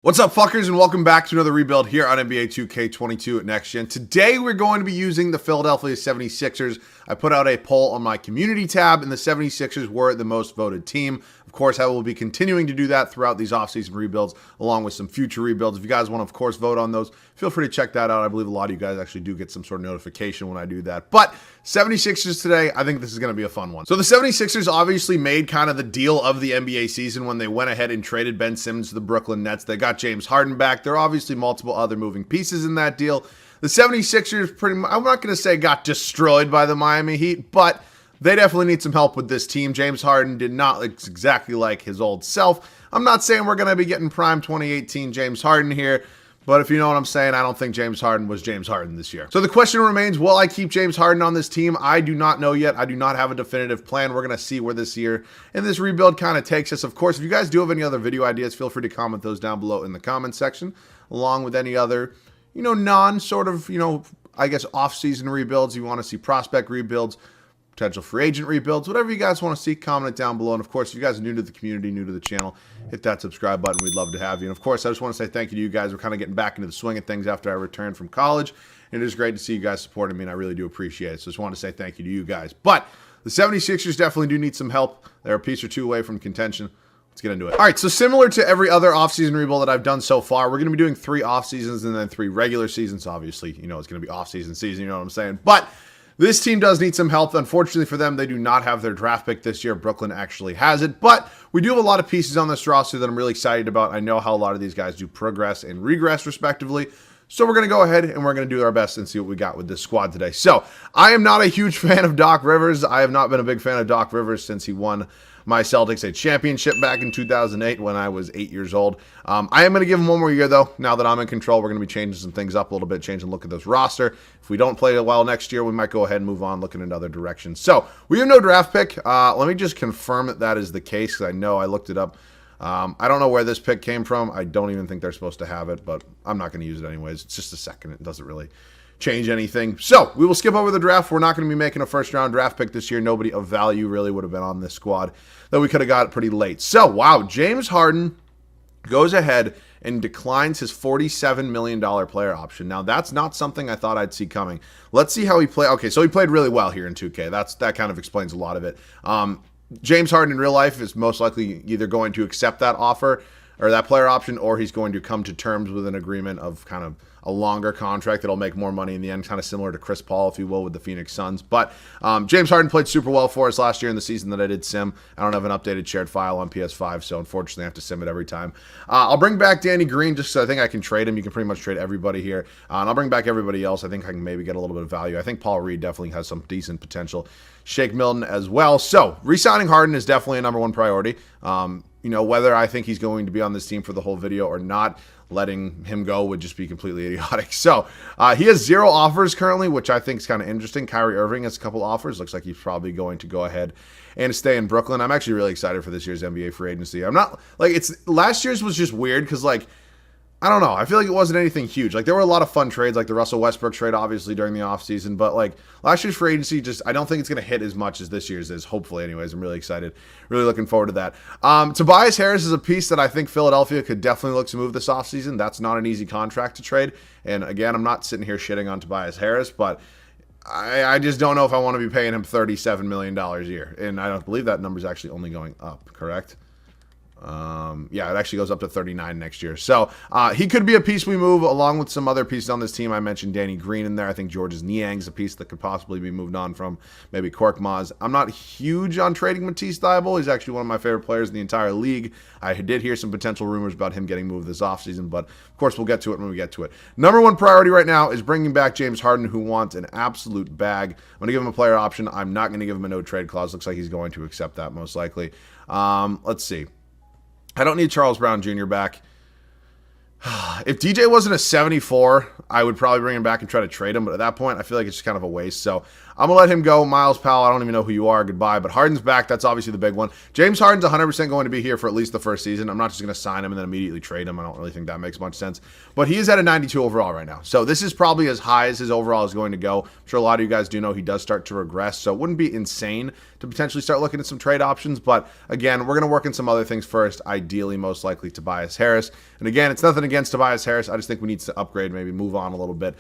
What's up, fuckers, and welcome back to another rebuild here on NBA 2K22 at Next Gen. Today, we're going to be using the Philadelphia 76ers. I put out a poll on my community tab, and the 76ers were the most voted team. Of course, I will be continuing to do that throughout these offseason rebuilds, along with some future rebuilds. If you guys want to, of course, vote on those, feel free to check that out. I believe a lot of you guys actually do get some sort of notification when I do that. But 76ers today, I think this is going to be a fun one. So the 76ers obviously made kind of the deal of the NBA season when they went ahead and traded Ben Simmons to the Brooklyn Nets. They got James Harden back. There are obviously multiple other moving pieces in that deal. The 76ers pretty much, I'm not going to say got destroyed by the Miami Heat, but they definitely need some help with this team. James Harden did not look exactly like his old self. I'm not saying we're going to be getting prime 2018 James Harden here, but if you know what I'm saying, I don't think James Harden was James Harden this year. So the question remains, will I keep James Harden on this team? I do not know yet. I do not have a definitive plan. We're going to see where this year and this rebuild kind of takes us. Of course, if you guys do have any other video ideas, feel free to comment those down below in the comment section, along with any other, I guess, off-season rebuilds. You want to see prospect rebuilds, potential free agent rebuilds, whatever you guys want to see, comment it down below. And of course, if you guys are new to the community, new to the channel, hit that subscribe button. We'd love to have you. And of course, I just want to say thank you to you guys. We're kind of getting back into the swing of things after I returned from college. And it is great to see you guys supporting me, and I really do appreciate it. So just want to say thank you to you guys. But the 76ers definitely do need some help. They're a piece or two away from contention. Let's get into it. All right, so similar to every other offseason rebuild that I've done so far, we're going to be doing 3 off seasons and then 3 regular seasons. Obviously, it's going to be off-season season, you know what I'm saying? But this team does need some help. Unfortunately for them, they do not have their draft pick this year. Brooklyn actually has it. But we do have a lot of pieces on this roster that I'm really excited about. I know how a lot of these guys do progress and regress, respectively. So we're going to go ahead and we're going to do our best and see what we got with this squad today. So I am not a huge fan of Doc Rivers. I have not been a big fan of Doc Rivers since he won my Celtics a championship back in 2008 when I was 8 years old. I am going to give him one more year, though. Now that I'm in control, we're going to be changing some things up a little bit, changing the look of this roster. If we don't play it well next year, we might go ahead and move on, looking in other directions. So we have no draft pick. Let me just confirm that is the case, because I know I looked it up. I don't know where this pick came from. I don't even think they're supposed to have it, but I'm not going to use it anyways. It's just a second. It doesn't really change anything. So we will skip over the draft. We're not going to be making a first-round draft pick this year. Nobody of value really would have been on this squad, though we could have got it pretty late. So, wow, James Harden goes ahead and declines his $47 million player option. Now, that's not something I thought I'd see coming. Let's see how he played. Okay, so he played really well here in 2K. That kind of explains a lot of it. James Harden in real life is most likely either going to accept that offer or that player option, or he's going to come to terms with an agreement of kind of a longer contract that'll make more money in the end, kind of similar to Chris Paul, if you will, with the Phoenix Suns. But James Harden played super well for us last year in the season that I did sim. I don't have an updated shared file on PS5, so unfortunately I have to sim it every time. I'll bring back Danny Green just so I think I can trade him. You can pretty much trade everybody here. And I'll bring back everybody else. I think I can maybe get a little bit of value. I think Paul Reed definitely has some decent potential. Shake Milton as well. So re-signing Harden is definitely a number one priority. Whether I think he's going to be on this team for the whole video or not, letting him go would just be completely idiotic. So he has 0 offers currently, which I think is kind of interesting. Kyrie Irving has a couple offers. Looks like he's probably going to go ahead and stay in Brooklyn. I'm actually really excited for this year's NBA free agency. I'm not last year's was just weird because I don't know. I feel like it wasn't anything huge. There were a lot of fun trades, like the Russell Westbrook trade, obviously, during the offseason. But, last year's free agency, I don't think it's going to hit as much as this year's is, hopefully, anyways. I'm really excited. Really looking forward to that. Tobias Harris is a piece that I think Philadelphia could definitely look to move this offseason. That's not an easy contract to trade. And, again, I'm not sitting here shitting on Tobias Harris, but I just don't know if I want to be paying him $37 million a year. And I don't believe that number is actually only going up, correct? Yeah, it actually goes up to 39 next year. So he could be a piece we move along with some other pieces on this team. I mentioned Danny Green in there. I think Georges Niang's a piece that could possibly be moved on from. Maybe Korkmaz. I'm not huge on trading Matisse Thybulle. He's actually one of my favorite players in the entire league. I did hear some potential rumors about him getting moved this offseason, but of course we'll get to it when we get to it. Number one priority right now is bringing back James Harden, who wants an absolute bag. I'm going to give him a player option. I'm not going to give him a no trade clause. Looks like he's going to accept that most likely. Let's see. I don't need Charles Brown Jr. back. If DJ wasn't a 74, I would probably bring him back and try to trade him. But at that point, I feel like it's just kind of a waste. So I'm going to let him go. Miles Powell, I don't even know who you are. Goodbye. But Harden's back. That's obviously the big one. James Harden's 100% going to be here for at least the first season. I'm not just going to sign him and then immediately trade him. I don't really think that makes much sense. But he is at a 92 overall right now. So this is probably as high as his overall is going to go. I'm sure a lot of you guys do know he does start to regress. So it wouldn't be insane to potentially start looking at some trade options. But again, we're going to work in some other things first. Ideally, most likely Tobias Harris. And again, it's nothing against Tobias Harris. I just think we need to upgrade, maybe move on a little bit.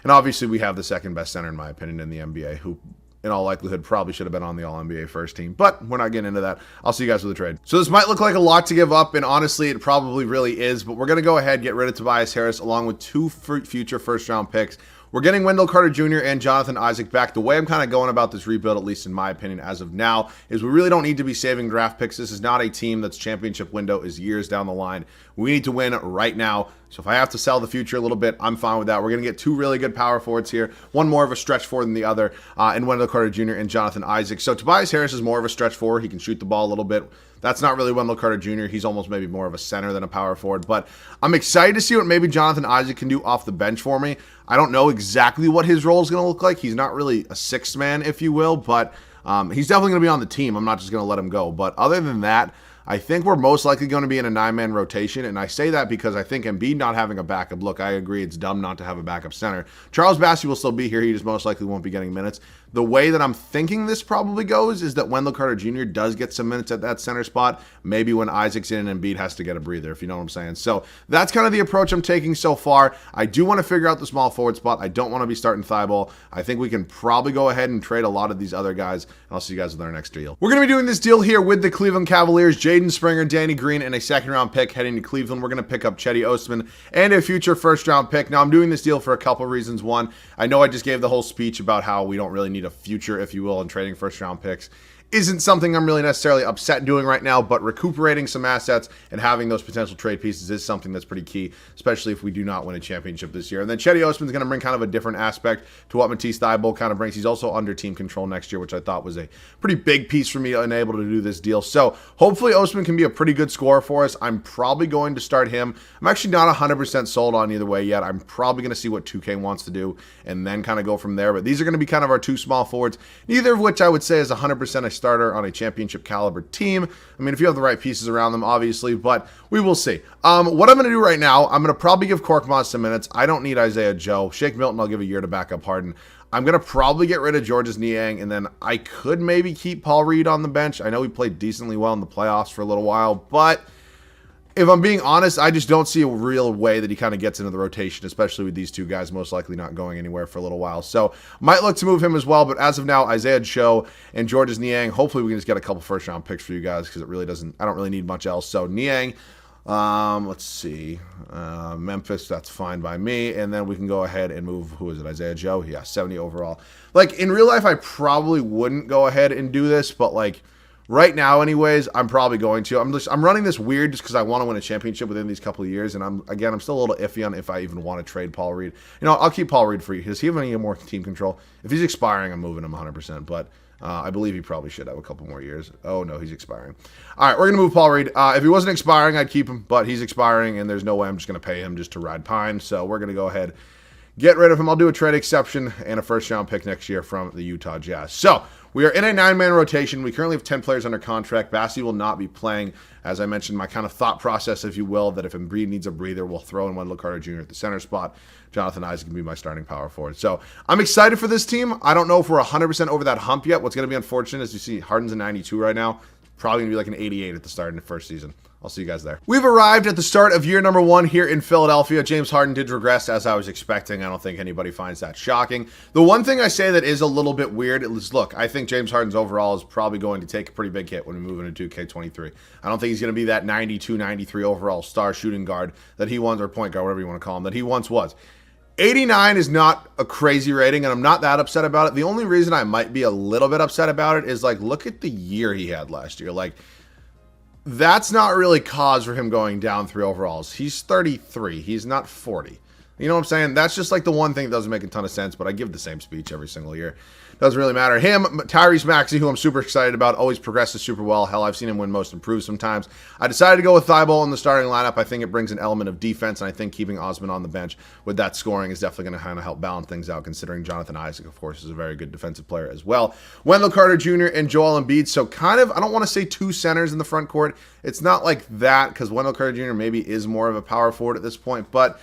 And obviously, we have the second best center, in my opinion, in the NBA, who in all likelihood probably should have been on the All-NBA first team. But we're not getting into that. I'll see you guys with the trade. So this might look like a lot to give up, and honestly, it probably really is. But we're going to go ahead and get rid of Tobias Harris along with 2 future first-round picks. We're getting Wendell Carter Jr. and Jonathan Isaac back. The way I'm kind of going about this rebuild, at least in my opinion as of now, is we really don't need to be saving draft picks. This is not a team that's championship window is years down the line. We need to win right now. So if I have to sell the future a little bit, I'm fine with that. We're going to get 2 really good power forwards here. One more of a stretch forward than the other, and Wendell Carter Jr. and Jonathan Isaac. So Tobias Harris is more of a stretch forward. He can shoot the ball a little bit. That's not really Wendell Carter Jr. He's almost maybe more of a center than a power forward. But I'm excited to see what maybe Jonathan Isaac can do off the bench for me. I don't know exactly what his role is going to look like. He's not really a sixth man, if you will, but he's definitely going to be on the team. I'm not just going to let him go. But other than that, I think we're most likely going to be in a 9-man rotation, and I say that because I think Embiid not having a backup, look, I agree it's dumb not to have a backup center. Charles Bassey will still be here. He just most likely won't be getting minutes. The way that I'm thinking this probably goes is that Wendell Carter Jr. does get some minutes at that center spot, maybe when Isaac's in and Embiid has to get a breather, if you know what I'm saying. So that's kind of the approach I'm taking so far. I do want to figure out the small forward spot. I don't want to be starting Thibault. I think we can probably go ahead and trade a lot of these other guys, and I'll see you guys with our next deal. We're going to be doing this deal here with the Cleveland Cavaliers, Jaden Springer, Danny Green, and a second-round pick heading to Cleveland. We're going to pick up Cedi Osman and a future first-round pick. Now, I'm doing this deal for a couple reasons. One, I know I just gave the whole speech about how we don't really need a future, if you will, in trading first-round picks. Isn't something I'm really necessarily upset doing right now, but recuperating some assets and having those potential trade pieces is something that's pretty key, especially if we do not win a championship this year. And then Cedi Osman's going to bring kind of a different aspect to what Matisse Thybulle kind of brings. He's also under team control next year, which I thought was a pretty big piece for me and able to do this deal. So hopefully Osman can be a pretty good scorer for us. I'm probably going to start him. I'm actually not 100% sold on either way yet. I'm probably going to see what 2K wants to do and then kind of go from there. But these are going to be kind of our 2 small forwards, neither of which I would say is 100% a starter on a championship caliber team. I mean, if you have the right pieces around them, obviously, but we will see. What I'm going to do right now, I'm going to probably give Korkmaz some minutes. I don't need Isaiah Joe. Shake Milton, I'll give a year to back up Harden. I'm going to probably get rid of Georges Niang, and then I could maybe keep Paul Reed on the bench. I know he played decently well in the playoffs for a little while, but if I'm being honest, I just don't see a real way that he kind of gets into the rotation, especially with these 2 guys most likely not going anywhere for a little while. So might look to move him as well, but as of now, Isaiah Joe and Georges Niang, hopefully we can just get a couple first-round picks for you guys because it really doesn't, I don't really need much else. So Niang, let's see, Memphis, that's fine by me, and then we can go ahead and move, who is it, Isaiah Joe? Yeah, 70 overall. Like, in real life, I probably wouldn't go ahead and do this, but like, right now, anyways, I'm probably going to. I'm running this weird just because I want to win a championship within these couple of years, and I'm still a little iffy on if I even want to trade Paul Reed. You know, I'll keep Paul Reed for you. Does he have any more team control? If he's expiring, I'm moving him 100%, but I believe he probably should have a couple more years. Oh, no, he's expiring. All right, we're going to move Paul Reed. If he wasn't expiring, I'd keep him, but he's expiring, and there's no way I'm just going to pay him just to ride pine, so we're going to go ahead get rid of him. I'll do a trade exception and a first-round pick next year from the Utah Jazz. So we are in a 9-man rotation. We currently have 10 players under contract. Bassey will not be playing. As I mentioned, my kind of thought process, if you will, that if Embiid needs a breather, we'll throw in Wendell Carter Jr. at the center spot. Jonathan Isaac can be my starting power forward. So I'm excited for this team. I don't know if we're 100% over that hump yet. What's going to be unfortunate is you see Harden's a 92 right now. Probably going to be like an 88 at the start of the first season. I'll see you guys there. We've arrived at the start of year number 1 here in Philadelphia. James Harden did regress as I was expecting. I don't think anybody finds that shocking. The one thing I say that is a little bit weird is, look, I think James Harden's overall is probably going to take a pretty big hit when we move into 2K23. I don't think he's going to be that 92, 93 overall star shooting guard that he once, or point guard, whatever you want to call him, that he once was. 89 is not a crazy rating, and I'm not that upset about it. The only reason I might be a little bit upset about it is, like, look at the year he had last year. Like, that's not really cause for him going down 3 overalls. He's 33. He's not 40. You know what I'm saying? That's just like the one thing that doesn't make a ton of sense, but I give the same speech every single year. Doesn't really matter. Him, Tyrese Maxey, who I'm super excited about, always progresses super well. Hell, I've seen him win most improved sometimes. I decided to go with Thibault in the starting lineup. I think it brings an element of defense, and I think keeping Osman on the bench with that scoring is definitely going to kind of help balance things out, considering Jonathan Isaac, of course, is a very good defensive player as well. Wendell Carter Jr. and Joel Embiid. So kind of, I don't want to say two centers in the front court. It's not like that, because Wendell Carter Jr. maybe is more of a power forward at this point, but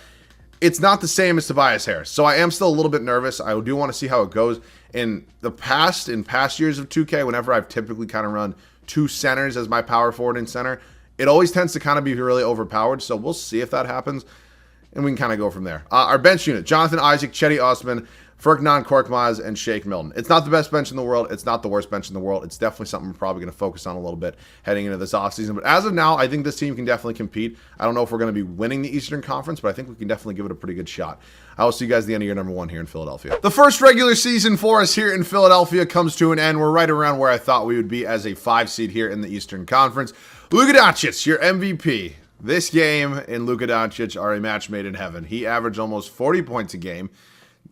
it's not the same as Tobias Harris. So I am still a little bit nervous. I do want to see how it goes. In past years of 2K, whenever I've typically kind of run two centers as my power forward and center, it always tends to kind of be really overpowered. So we'll see if that happens, and we can kind of go from there. Our bench unit: Jonathan Isaac, Chetty Osman, Furkan Korkmaz, and Shake Milton. It's not the best bench in the world. It's not the worst bench in the world. It's definitely something we're probably going to focus on a little bit heading into this offseason. But as of now, I think this team can definitely compete. I don't know if we're going to be winning the Eastern Conference, but I think we can definitely give it a pretty good shot. I will see you guys at the end of year number 1 here in Philadelphia. The first regular season for us here in Philadelphia comes to an end. We're right around where I thought we would be as a 5 seed here in the Eastern Conference. Luka Doncic, your MVP. This game and Luka Doncic are a match made in heaven. He averaged almost 40 points a game,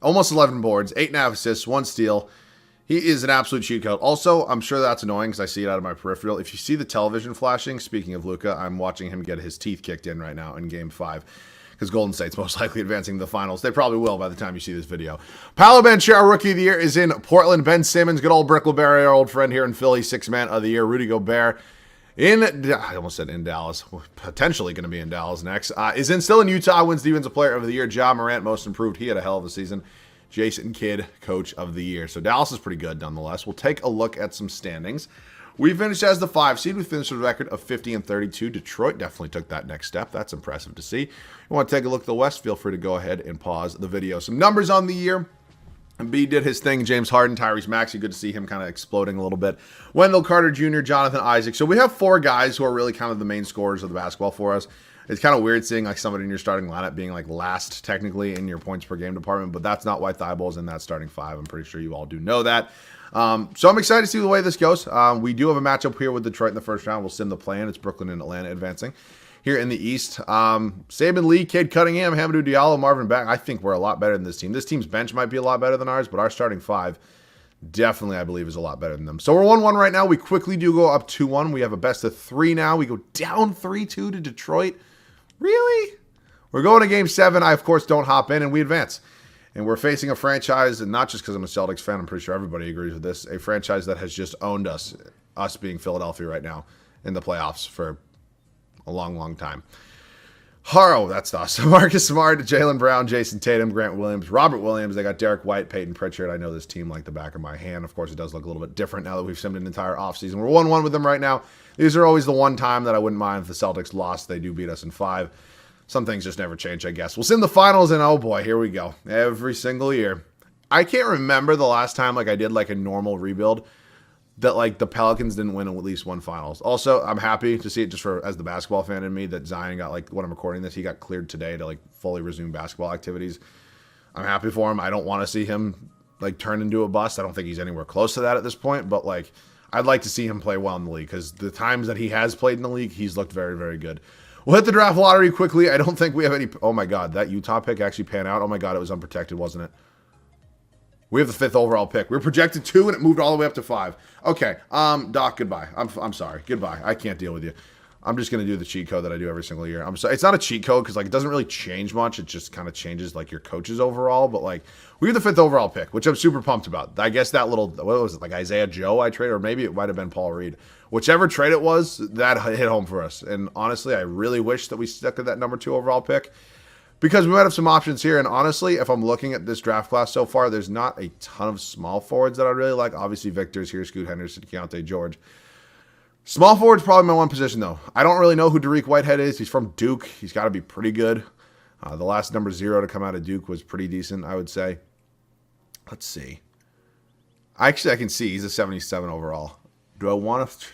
almost 11 boards, 8.5 assists, 1 steal. He is an absolute cheat code. Also, I'm sure that's annoying because I see it out of my peripheral. If you see the television flashing, speaking of Luka, I'm watching him get his teeth kicked in right now in Game 5 because Golden State's most likely advancing to the finals. They probably will by the time you see this video. Paolo Banchero, our Rookie of the Year, is in Portland. Ben Simmons, good old Brick LeBerry, our old friend here in Philly, 6th Man of the Year. Rudy Gobert, I almost said in Dallas, potentially going to be in Dallas next, still in Utah, wins Defensive Player of the Year. Ja Morant, most improved. He had a hell of a season. Jason Kidd, Coach of the Year. So Dallas is pretty good nonetheless. We'll take a look at some standings. We finished as the 5 seed. We finished with a record of 50-32. Detroit definitely took that next step. That's impressive to see. You want to take a look at the West, feel free to go ahead and pause the video. Some numbers on the year. Embiid did his thing. James Harden, Tyrese Maxey, good to see him kind of exploding a little bit. Wendell Carter Jr., Jonathan Isaac. So we have 4 guys who are really kind of the main scorers of the basketball for us. It's kind of weird seeing like somebody in your starting lineup being like last technically in your points per game department, but that's not why Thibault's in that starting 5. I'm pretty sure you all do know that. So I'm excited to see the way this goes. We do have a matchup here with Detroit in the first round. We'll sim the play-in. It's Brooklyn and Atlanta advancing. Here in the East, Saban Lee, Cade Cunningham, Hamidou Diallo, Marvin Bagley. I think we're a lot better than this team. This team's bench might be a lot better than ours, but our starting 5 definitely, I believe, is a lot better than them. So we're 1-1 right now. We quickly do go up 2-1. We have a best of 3 now. We go down 3-2 to Detroit. Really? We're going to Game 7. I, of course, don't hop in, and we advance. And we're facing a franchise, and not just because I'm a Celtics fan, I'm pretty sure everybody agrees with this, a franchise that has just owned us being Philadelphia right now in the playoffs for a long, long time. Haro, that's us. Marcus Smart, Jaylen Brown, Jason Tatum, Grant Williams, Robert Williams. They got Derek White, Peyton Pritchard. I know this team like the back of my hand. Of course, it does look a little bit different now that we've simmed an entire offseason. We're 1-1 with them right now. These are always the one time that I wouldn't mind if the Celtics lost. They do beat us in 5. Some things just never change, I guess. We'll sim the finals, and oh boy, here we go. Every single year. I can't remember the last time like I did like a normal rebuild that like the Pelicans didn't win at least one finals. Also, I'm happy to see it just for as the basketball fan in me that Zion got like when I'm recording this, he got cleared today to like fully resume basketball activities. I'm happy for him. I don't want to see him like turn into a bust. I don't think he's anywhere close to that at this point, but like I'd like to see him play well in the league because the times that he has played in the league, he's looked very, very good. We'll hit the draft lottery quickly. I don't think we have any. Oh my God, that Utah pick actually panned out. Oh my God, it was unprotected, wasn't it? We have the 5th overall pick. We were projected 2, and it moved all the way up to 5. Okay, Doc, goodbye. I'm sorry. Goodbye. I can't deal with you. I'm just going to do the cheat code that I do every single year. I'm sorry. It's not a cheat code because like it doesn't really change much. It just kind of changes like your coaches overall. But like we have the 5th overall pick, which I'm super pumped about. I guess that little, what was it, like Isaiah Joe I traded, or maybe it might have been Paul Reed. Whichever trade it was, that hit home for us. And honestly, I really wish that we stuck with that number 2 overall pick, because we might have some options here. And honestly, if I'm looking at this draft class so far, there's not a ton of small forwards that I really like. Obviously, Victor's here, Scoot Henderson, Keontae George. Small forward's probably my one position, though. I don't really know who Derek Whitehead is. He's from Duke. He's got to be pretty good. The last number 0 to come out of Duke was pretty decent, I would say. Let's see. Actually, I can see he's a 77 overall. Do I want to?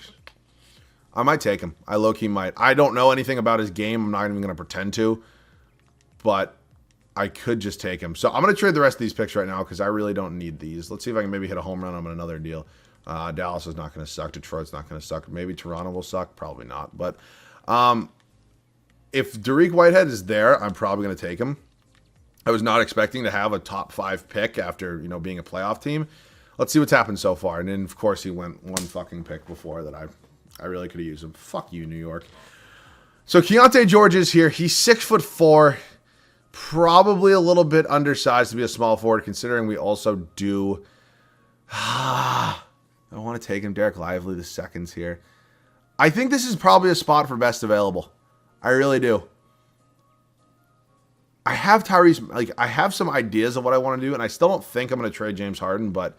I might take him. I low-key might. I don't know anything about his game. I'm not even going to pretend to. But I could just take him. So I'm going to trade the rest of these picks right now because I really don't need these. Let's see if I can maybe hit a home run on another deal. Dallas is not going to suck. Detroit's not going to suck. Maybe Toronto will suck. Probably not. But if Derek Whitehead is there, I'm probably going to take him. I was not expecting to have a top 5 pick after, being a playoff team. Let's see what's happened so far. And then, of course, he went one fucking pick before that I really could have used him. Fuck you, New York. So Keyonte George is here. He's 6'4", probably a little bit undersized to be a small forward, considering we also do. I want to take him, Derek Lively, the seconds here. I think this is probably a spot for best available. I really do. I have Tyrese, I have some ideas of what I want to do, and I still don't think I'm going to trade James Harden, but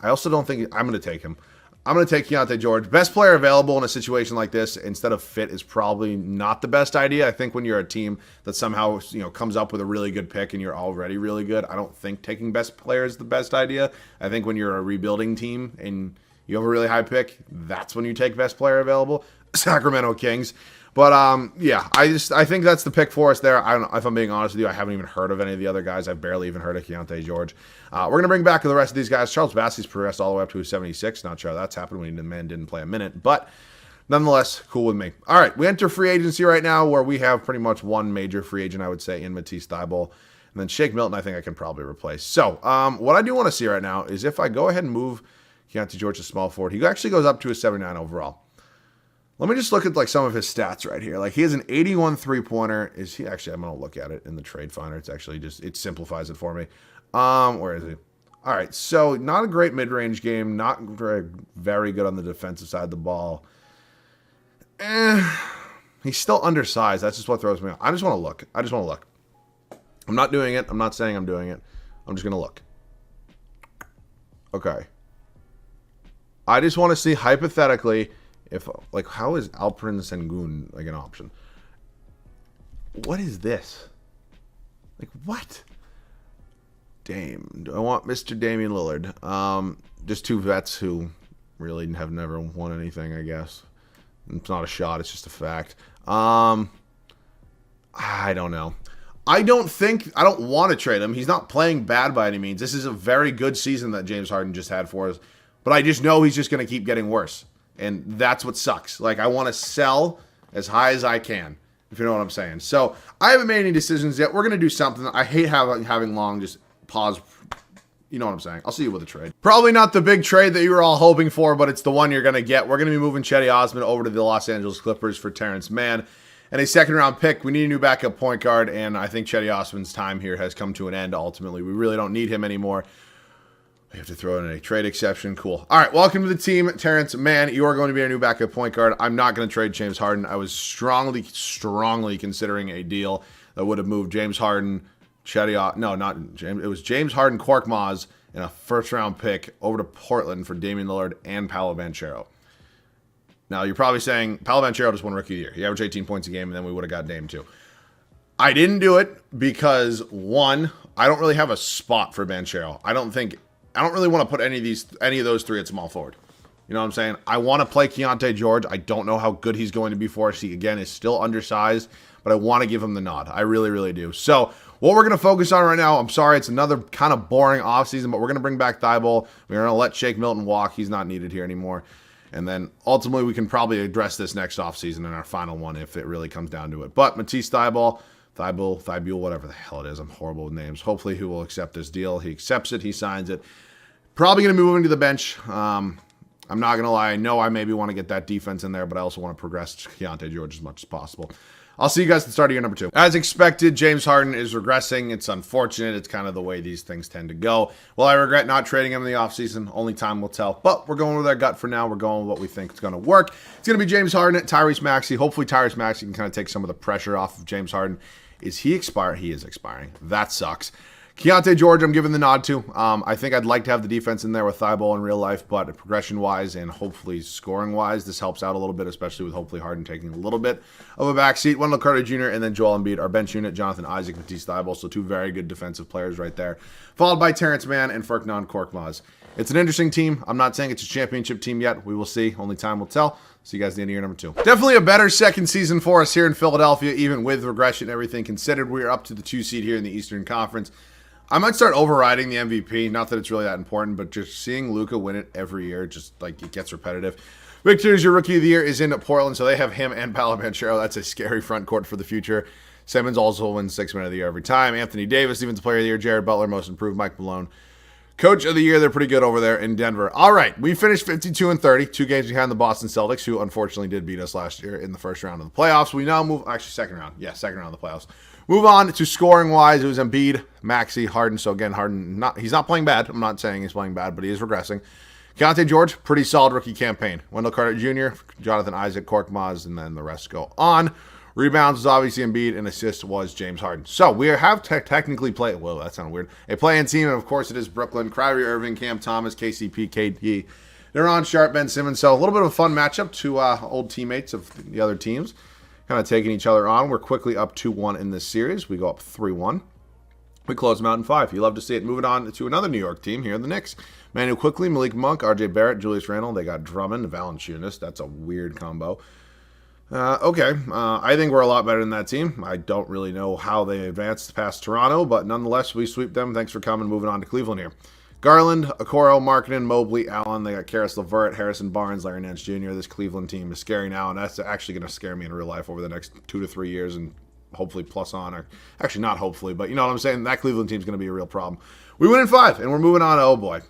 I also don't think I'm going to take him. I'm going to take Keyonte George. Best player available in a situation like this instead of fit is probably not the best idea. I think when you're a team that somehow, comes up with a really good pick and you're already really good, I don't think taking best player is the best idea. I think when you're a rebuilding team and you have a really high pick, that's when you take best player available. Sacramento Kings. But, I think that's the pick for us there. I don't know, if I'm being honest with you, I haven't even heard of any of the other guys. I've barely even heard of Keyonte George. We're going to bring back the rest of these guys. Charles Bassey's progressed all the way up to 76. Not sure how that's happened when the man didn't play a minute. But, nonetheless, cool with me. All right, we enter free agency right now where we have pretty much one major free agent, I would say, in Matisse Thybulle. And then Shake Milton, I think I can probably replace. So, what I do want to see right now is if I go ahead and move Keyonte George to small forward, he actually goes up to a 79 overall. Let me just look at some of his stats right here. He has an 81 three-pointer. Is he actually? I'm gonna look at it in the trade finder. It's actually it simplifies it for me. Where is he? All right. So not a great mid-range game. Not very good on the defensive side of the ball. He's still undersized. That's just what throws me off. I just want to look. I'm not doing it. I'm not saying I'm doing it. I'm just gonna look. Okay. I just want to see hypothetically. If how is Alperen Sengun an option? What is this? What? Dame. Do I want Mr. Damian Lillard? Just two vets who really have never won anything, I guess. It's not a shot, it's just a fact. I don't know. I don't want to trade him. He's not playing bad by any means. This is a very good season that James Harden just had for us. But I just know he's just going to keep getting worse. And that's what sucks. I want to sell as high as I can, if you know what I'm saying. So, I haven't made any decisions yet. We're going to do something. I hate having long just pause. You know what I'm saying. I'll see you with a trade. Probably not the big trade that you were all hoping for, but it's the one you're going to get. We're going to be moving Cedi Osman over to the Los Angeles Clippers for Terrence Mann. And a second-round pick. We need a new backup point guard, and I think Cedi Osman's time here has come to an end, ultimately. We really don't need him anymore. We have to throw in a trade exception. Cool. All right, welcome to the team, Terrence Mann. You are going to be our new backup point guard. I'm not going to trade James Harden. I was strongly considering a deal that would have moved James Harden, it was James Harden, Korkmaz, and a first-round pick over to Portland for Damian Lillard and Paolo Banchero. Now, you're probably saying, Paolo Banchero just won Rookie of the Year. He averaged 18 points a game, and then we would have got Dame too. I didn't do it because, one, I don't really have a spot for Banchero. I don't really want to put any of those three at small forward. You know what I'm saying? I want to play Keyonte George. I don't know how good he's going to be for us. He, again, is still undersized, but I want to give him the nod. I really, really do. So, what we're going to focus on right now, I'm sorry, it's another kind of boring offseason, but we're going to bring back Thybulle. We're going to let Shake Milton walk. He's not needed here anymore. And then, ultimately, we can probably address this next offseason in our final one if it really comes down to it. But Matisse Thybulle, whatever the hell it is. I'm horrible with names. Hopefully, he will accept this deal. He accepts it. He signs it. Probably going to be moving to the bench. I'm not going to lie. I know I maybe want to get that defense in there, but I also want to progress Keyonte George as much as possible. I'll see you guys at the start of year number 2. As expected, James Harden is regressing. It's unfortunate. It's kind of the way these things tend to go. Well, I regret not trading him in the offseason. Only time will tell. But we're going with our gut for now. We're going with what we think is going to work. It's going to be James Harden, Tyrese Maxey. Hopefully, Tyrese Maxey can kind of take some of the pressure off of James Harden. Is he expired? He is expiring. That sucks. Keyonte George, I'm giving the nod to. I think I'd like to have the defense in there with Thybulle in real life, but progression-wise and hopefully scoring-wise, this helps out a little bit, especially with hopefully Harden taking a little bit of a backseat. Wendell Carter Jr. and then Joel Embiid, our bench unit, Jonathan Isaac, Matisse Thybulle, so two very good defensive players right there, followed by Terrence Mann and Furkan Korkmaz. It's an interesting team. I'm not saying it's a championship team yet. We will see. Only time will tell. See you guys at the end of year number 2. Definitely a better second season for us here in Philadelphia, even with regression and everything considered. We are up to the 2 seed here in the Eastern Conference. I might start overriding the MVP. Not that it's really that important, but just seeing Luka win it every year, just it gets repetitive. Victor's your Rookie of the Year is in Portland, so they have him and Paolo Banchero. That's a scary front court for the future. Simmons also wins 6th Man of the Year every time. Anthony Davis, Defensive Player of the Year. Jared Butler, Most Improved. Mike Malone, Coach of the Year. They're pretty good over there in Denver. All right, we finished 52-30, 2 games behind the Boston Celtics, who unfortunately did beat us last year in the first round of the playoffs. We now move, actually second round. Yeah, second round of the playoffs. Move on to scoring-wise. It was Embiid, Maxey, Harden. So again, Harden, he's not playing bad. I'm not saying he's playing bad, but he is regressing. Keontae George, pretty solid rookie campaign. Wendell Carter Jr., Jonathan Isaac, Korkmaz, and then the rest go on. Rebounds was obviously Embiid, and assist was James Harden. So we have technically played, whoa, that sounded weird, a play-in team, and of course it is Brooklyn, Kyrie Irving, Cam Thomas, KCP, KD. They're on Sharp, Ben Simmons. So a little bit of a fun matchup. Two old teammates of the other teams kind of taking each other on. We're quickly up 2-1 in this series. We go up 3-1. We close them out in 5. You love to see it. Moving on to another New York team here, the Knicks. Manu Quickly, Malik Monk, RJ Barrett, Julius Randle. They got Drummond, Valanciunas. That's a weird combo. Okay, I think we're a lot better than that team. I don't really know how they advanced past Toronto, but nonetheless, we sweep them. Thanks for coming. Moving on to Cleveland here. Garland, Okoro, Markkanen, Mobley, Allen. They got Karis LeVert, Harrison Barnes, Larry Nance Jr. This Cleveland team is scary now, and that's actually going to scare me in real life over the next 2 to 3 years, and hopefully plus on. Or actually, not hopefully, but you know what I'm saying? That Cleveland team is going to be a real problem. We win in 5, and we're moving on. Oh, boy.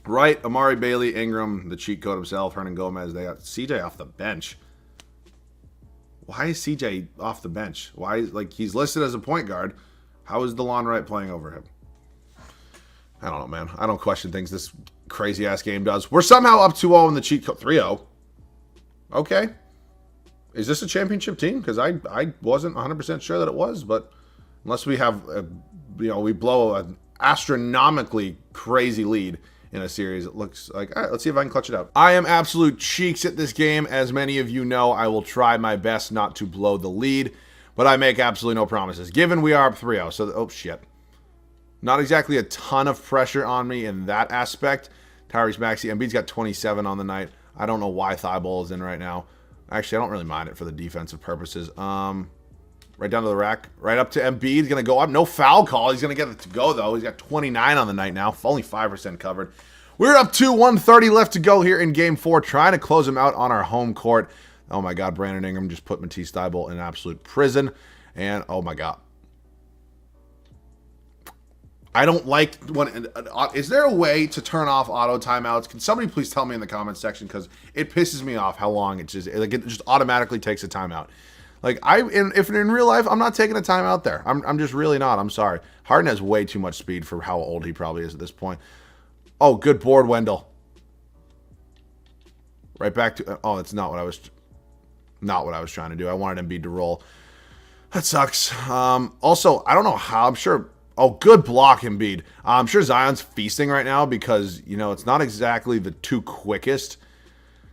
Right, Amari Bailey, Ingram, the cheat code himself, Hernan Gomez. They got CJ off the bench. Why is CJ off the bench? Why, like, he's listed as a point guard. How is DeLon Wright playing over him? I don't know, man. I don't question things this crazy-ass game does. We're somehow up 2-0 in the cheat code. 3-0. Okay. Is this a championship team? Because I wasn't 100% sure that it was, but unless we have, we blow an astronomically crazy lead in a series, it looks like, all right, let's see if I can clutch it out. I am absolute cheeks at this game. As many of you know, I will try my best not to blow the lead, but I make absolutely no promises. Given we are up 3-0, so, oh, shit. Not exactly a ton of pressure on me in that aspect. Tyrese Maxey, Embiid's got 27 on the night. I don't know why Thibault is in right now. Actually, I don't really mind it for the defensive purposes. Right down to the rack. Right up to Embiid. He's going to go up. No foul call. He's going to get it to go, though. He's got 29 on the night now. Only 5% covered. We're up 1:30 left to go here in Game 4. Trying to close him out on our home court. Oh, my God. Brandon Ingram just put Matisse Thybulle in absolute prison. And, oh, my God. I don't like when. Is there a way to turn off auto timeouts? Can somebody please tell me in the comments section, because it pisses me off how long it just automatically takes a timeout. Like if in real life, I'm not taking a timeout there. I'm just really not. I'm sorry. Harden has way too much speed for how old he probably is at this point. Oh, good board, Wendell. Right back to. Oh, it's not what I was trying to do. I wanted Embiid to roll. That sucks. Also, I don't know how. I'm sure. Oh, good block, Embiid. I'm sure Zion's feasting right now because, it's not exactly the two quickest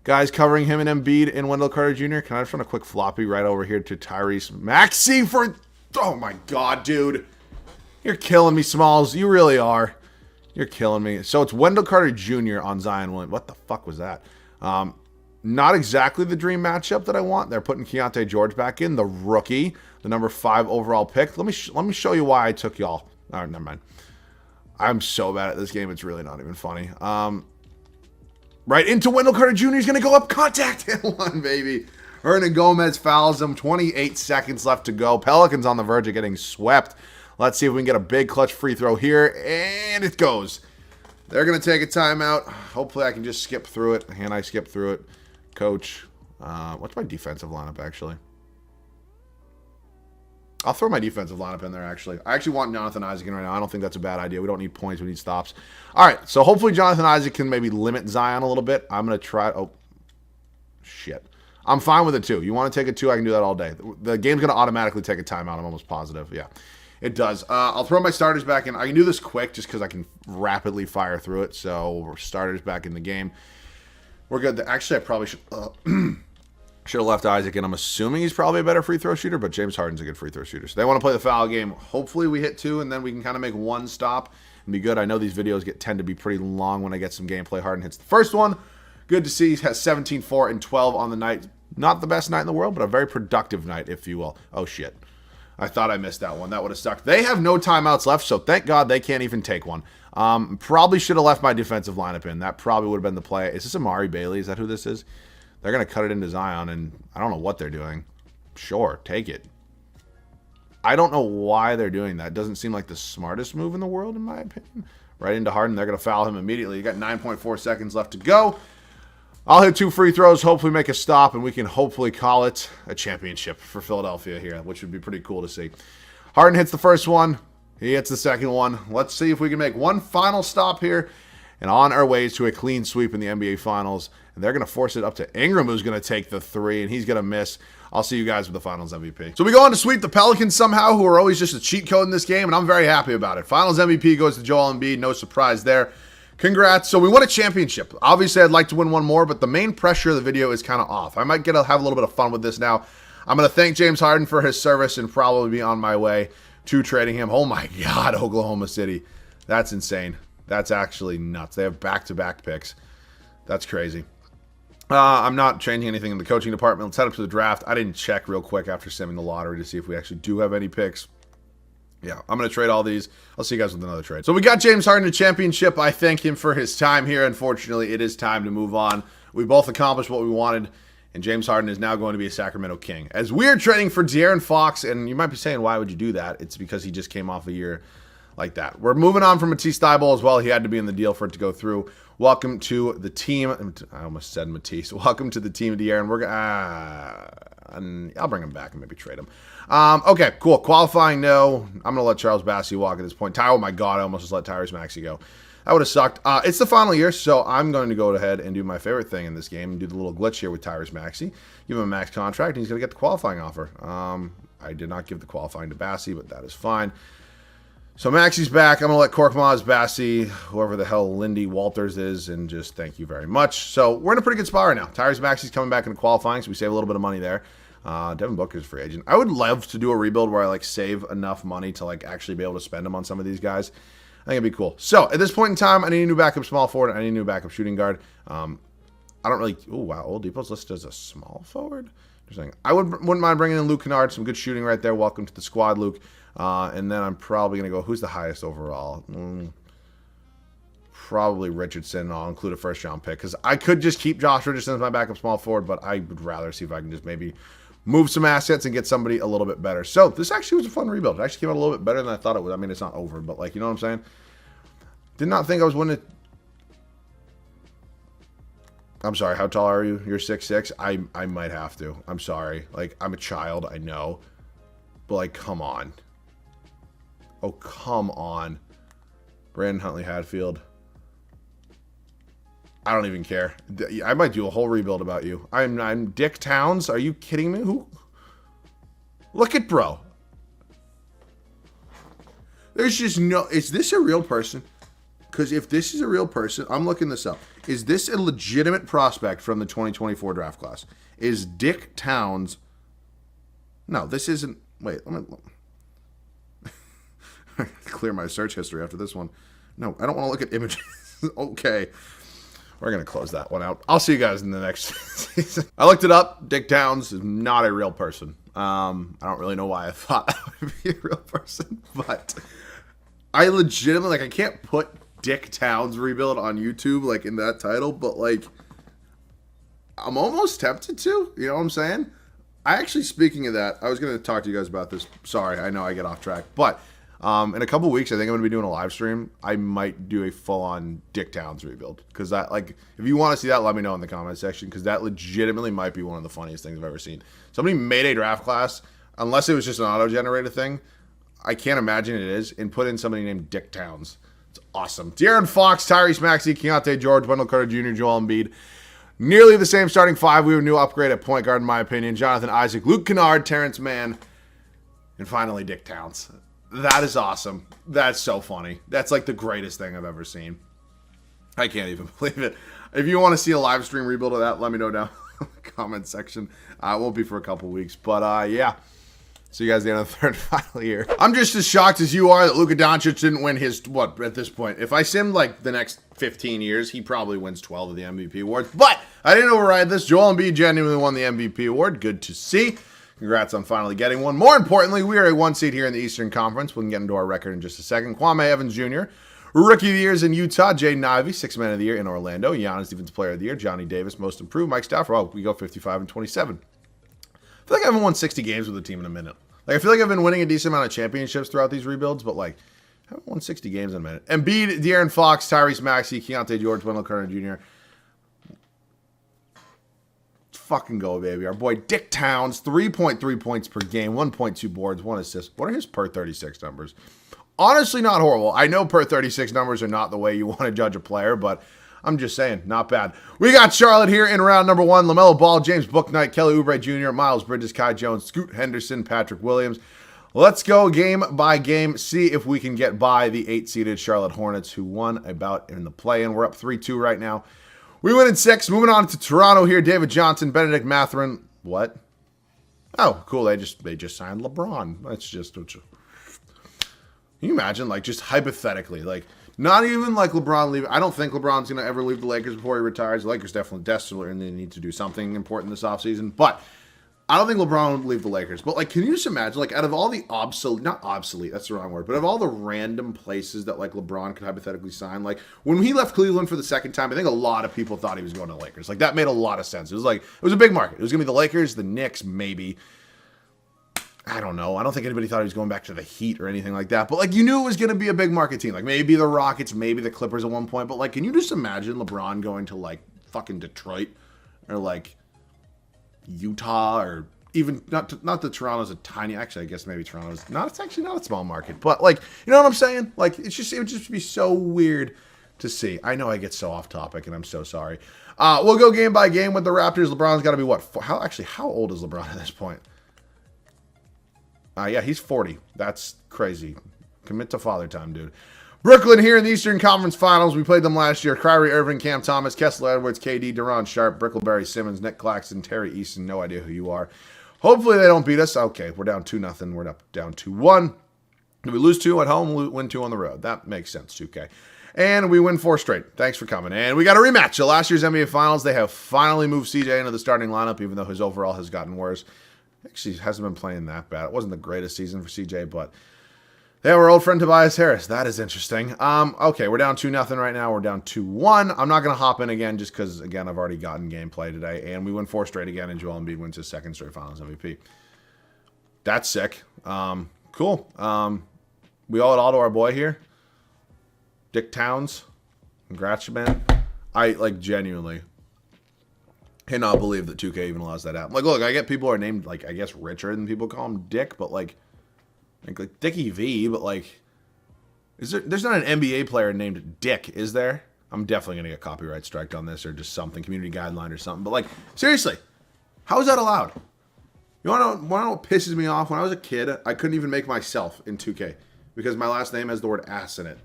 guys covering him and Embiid and Wendell Carter Jr. Can I just run a quick floppy right over here to Tyrese Maxey for... Oh, my God, dude. You're killing me, Smalls. You really are. You're killing me. So it's Wendell Carter Jr. on Zion Williams. What the fuck was that? Not exactly the dream matchup that I want. They're putting Keontae George back in, the rookie, the number 5 overall pick. Let me show you why I took y'all. All right, never mind. I'm so bad at this game, it's really not even funny. Right into Wendell Carter Jr. He's going to go up. Contact and 1, baby. Hernan Gomez fouls him. 28 seconds left to go. Pelicans on the verge of getting swept. Let's see if we can get a big clutch free throw here. And it goes. They're going to take a timeout. Hopefully I can just skip through it. Can I skip through it? Coach. What's my defensive lineup, actually? I'll throw my defensive lineup in there, actually. I actually want Jonathan Isaac in right now. I don't think that's a bad idea. We don't need points. We need stops. All right, so hopefully Jonathan Isaac can maybe limit Zion a little bit. I'm going to try... Oh, shit. I'm fine with it, too. You want to take a 2? I can do that all day. The game's going to automatically take a timeout. I'm almost positive. Yeah, it does. I'll throw my starters back in. I can do this quick just because I can rapidly fire through it. So we're starters back in the game. We're good. Actually, I probably should... Should have left Isaac in. I'm assuming he's probably a better free throw shooter, but James Harden's a good free throw shooter. So they want to play the foul game. Hopefully we hit 2, and then we can kind of make 1 stop and be good. I know these videos tend to be pretty long when I get some gameplay. Harden hits the first one. Good to see. He has 17, 4, and 12 on the night. Not the best night in the world, but a very productive night, if you will. Oh, shit. I thought I missed that one. That would have sucked. They have no timeouts left, so thank God they can't even take one. Probably should have left my defensive lineup in. That probably would have been the play. Is this Amari Bailey? Is that who this is? They're going to cut it into Zion, and I don't know what they're doing. Sure, take it. I don't know why they're doing that. It doesn't seem like the smartest move in the world, in my opinion. Right into Harden. They're going to foul him immediately. You got 9.4 seconds left to go. I'll hit 2 free throws, hopefully make a stop, and we can hopefully call it a championship for Philadelphia here, which would be pretty cool to see. Harden hits the first one. He hits the second one. Let's see if we can make one final stop here and on our ways to a clean sweep in the NBA Finals. And they're going to force it up to Ingram, who's going to take the 3, and he's going to miss. I'll see you guys with the Finals MVP. So we go on to sweep the Pelicans somehow, who are always just a cheat code in this game, and I'm very happy about it. Finals MVP goes to Joel Embiid. No surprise there. Congrats. So we won a championship. Obviously, I'd like to win one more, but the main pressure of the video is kind of off. I might have a little bit of fun with this now. I'm going to thank James Harden for his service and probably be on my way to trading him. Oh my God, Oklahoma City. That's insane. That's actually nuts. They have back-to-back picks. That's crazy. I'm not changing anything in the coaching department. Let's head up to the draft. I didn't check real quick after simming the lottery to see if we actually do have any picks. Yeah, I'm going to trade all these. I'll see you guys with another trade. So we got James Harden a championship. I thank him for his time here. Unfortunately, it is time to move on. We both accomplished what we wanted, and James Harden is now going to be a Sacramento King. As we're trading for De'Aaron Fox, and you might be saying, why would you do that? It's because he just came off a year like that. We're moving on from Matisse Thybulle as well. He had to be in the deal for it to go through. Welcome to the team. I almost said Matisse. Welcome to the team, De'Aaron. I'll bring him back and maybe trade him. Okay, cool. Qualifying, no. I'm going to let Charles Bassey walk at this point. Oh, my God, I almost just let Tyrese Maxey go. That would have sucked. It's the final year, so I'm going to go ahead and do my favorite thing in this game and do the little glitch here with Tyrese Maxey. Give him a max contract, and he's going to get the qualifying offer. I did not give the qualifying to Bassey, but that is fine. So Maxey's back. I'm going to let Korkmaz, Bassey, whoever the hell Lindy Walters is, and just thank you very much. So we're in a pretty good spot right now. Tyrese Maxey's coming back into qualifying, so we save a little bit of money there. Devin Booker's a free agent. I would love to do a rebuild where I save enough money to actually be able to spend them on some of these guys. I think it'd be cool. So at this point in time, I need a new backup small forward. I need a new backup shooting guard. I don't really. Oh wow, Oladipo's listed as a small forward. Wouldn't mind bringing in Luke Kennard. Some good shooting right there. Welcome to the squad, Luke. And then I'm probably gonna go. Who's the highest overall? Probably Richardson. I'll include a first-round pick because I could just keep Josh Richardson as my backup small forward, but I would rather see if I can just maybe move some assets and get somebody a little bit better. So this actually was a fun rebuild. It actually came out a little bit better than I thought it would. I mean, it's not over, but you know what I'm saying? Did not think I was winning. I'm sorry. How tall are you? You're 6'6". I might have to. I'm sorry. I'm a child. I know. But come on. Oh, come on. Brandon Huntley Hatfield. I don't even care. I might do a whole rebuild about you. I'm Dick Towns. Are you kidding me? Who? Look at bro. There's just no... Is this a real person? Because if this is a real person, I'm looking this up. Is this a legitimate prospect from the 2024 draft class? Is Dick Towns... No, this isn't... Wait, let me... clear my search history after this one. No, I don't want to look at images. Okay. We're going to close that one out. I'll see you guys in the next season. I looked it up. Dick Towns is not a real person. I don't really know why I thought that would be a real person, but I legitimately, I can't put Dick Towns rebuild on YouTube, in that title, but, I'm almost tempted to. You know what I'm saying? Speaking of that, I was going to talk to you guys about this. Sorry, I know I get off track, but in a couple weeks, I think I'm going to be doing a live stream. I might do a full-on Dick Towns rebuild. Because that, if you want to see that, let me know in the comment section. Because that legitimately might be one of the funniest things I've ever seen. Somebody made a draft class, unless it was just an auto-generated thing. I can't imagine it is. And put in somebody named Dick Towns. It's awesome. De'Aaron Fox, Tyrese Maxey, Keontae George, Wendell Carter Jr., Joel Embiid. Nearly the same starting five. We have a new upgrade at point guard, in my opinion. Jonathan Isaac, Luke Kennard, Terrence Mann, and finally Dick Towns. That is awesome. That's so funny. That's the greatest thing I've ever seen. I can't even believe it. If you want to see a live stream rebuild of that, let me know down in the comment section. It won't be for a couple weeks. But, yeah. See you guys at the end of the third final year. I'm just as shocked as you are that Luka Doncic didn't win his, at this point. If I sim, the next 15 years, he probably wins 12 of the MVP awards. But I didn't override this. Joel Embiid genuinely won the MVP award. Good to see. Congrats on finally getting one. More importantly, we are a 1 seed here in the Eastern Conference. We can get into our record in just a second. Kwame Evans Jr., Rookie of the Year is in Utah. Jaden Ivey, Sixth Man of the Year in Orlando. Giannis, Defensive Player of the Year. Johnny Davis, Most Improved. Mike Stafford, we go 55-27. I feel like I haven't won 60 games with a team in a minute. Like, I feel like I've been winning a decent amount of championships throughout these rebuilds, but like, I haven't won 60 games in a minute. Embiid, De'Aaron Fox, Tyrese Maxey, Keontae George, Wendell Carter Jr. Let's fucking go, baby. Our boy Dick Towns, 3.3 points per game, 1.2 boards, 1 assist. What are his per 36 numbers? Honestly, not horrible. I know per 36 numbers are not the way you want to judge a player, but I'm just saying, not bad. We got Charlotte here in round number 1. LaMelo Ball, James Bouknight, Kelly Oubre Jr., Miles Bridges, Kai Jones, Scoot Henderson, Patrick Williams. Let's go game by game, see if we can get by the 8-seeded Charlotte Hornets, who won a bout in the play-in. We're up 3-2 right now. We win in 6. Moving on to Toronto here. David Johnson, Benedict Mathurin. What? Oh, cool. They just signed LeBron. That's just... Can you imagine, like, just hypothetically, like, not even like LeBron leaving. I don't think LeBron's going to ever leave the Lakers before he retires. The Lakers definitely desperately need to do something important this offseason. But I don't think LeBron would leave the Lakers. But, like, can you just imagine, like, out of all the not obsolete, that's the wrong word, but of all the random places that, like, LeBron could hypothetically sign, like, when he left Cleveland for the second time, I think a lot of people thought he was going to the Lakers. Like, that made a lot of sense. It was like, it was a big market. It was going to be the Lakers, the Knicks, maybe. I don't know. I don't think anybody thought he was going back to the Heat or anything like that. But, like, you knew it was going to be a big market team. Like, maybe the Rockets, maybe the Clippers at one point. But, like, can you just imagine LeBron going to, like, fucking Detroit or, like, Utah or even, not that Toronto's a tiny, actually, I guess maybe Toronto's not, it's actually not a small market. But, like, you know what I'm saying? Like, it would just be so weird to see. I know I get so off topic, and I'm so sorry. We'll go game by game with the Raptors. LeBron's got to be, what, how old is LeBron at this point? Yeah, he's 40. That's crazy. Commit to father time, dude. Brooklyn here in the Eastern Conference Finals. We played them last year. Kyrie Irving, Cam Thomas, Kessler Edwards, KD, De'Ron Sharp, Brickleberry, Simmons, Nick Claxton, Terry Easton. No idea who you are. Hopefully they don't beat us. Okay, we're down 2-0. We're up down 2-1. We lose 2 at home, we win 2 on the road. That makes sense, 2K. And we win 4 straight. Thanks for coming. And we got a rematch of last year's NBA Finals. They have finally moved CJ into the starting lineup, even though his overall has gotten worse. Actually, hasn't been playing that bad. It wasn't the greatest season for CJ, but yeah, our old friend Tobias Harris. That is interesting. Okay, we're down 2-0 right now. We're down 2-1. I'm not going to hop in again just because, again, I've already gotten gameplay today. And we win 4 straight again, and Joel Embiid wins his 2nd straight Finals MVP. That's sick. Cool. We owe it all to our boy here, Dick Towns. Congrats, man. I, like, genuinely cannot believe that 2K even allows that out. Like, look, I get people are named, like, I guess richer than people call him Dick, but, like Dickie V, but, like, there's not an NBA player named Dick, is there? I'm definitely going to get copyright striked on this or just something, community guideline or something. But, like, seriously, how is that allowed? You want to know what pisses me off? When I was a kid, I couldn't even make myself in 2K because my last name has the word ass in it.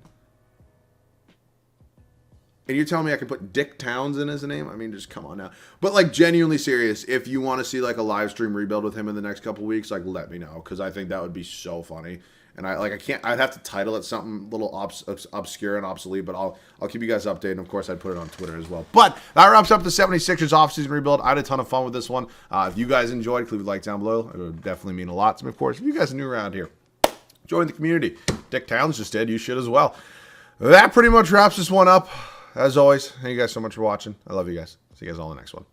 And you're telling me I can put Dick Towns in as a name? I mean, just come on now. But, like, genuinely serious, if you want to see, like, a live stream rebuild with him in the next couple weeks, like, let me know. Because I think that would be so funny. And I'd have to title it something a little obscure and obsolete, but I'll keep you guys updated. And, of course, I'd put it on Twitter as well. But that wraps up the 76ers offseason rebuild. I had a ton of fun with this one. If you guys enjoyed, leave a like down below. It would definitely mean a lot to me, of course. If you guys are new around here, join the community. Dick Towns just did. You should as well. That pretty much wraps this one up. As always, thank you guys so much for watching. I love you guys. See you guys all in the next one.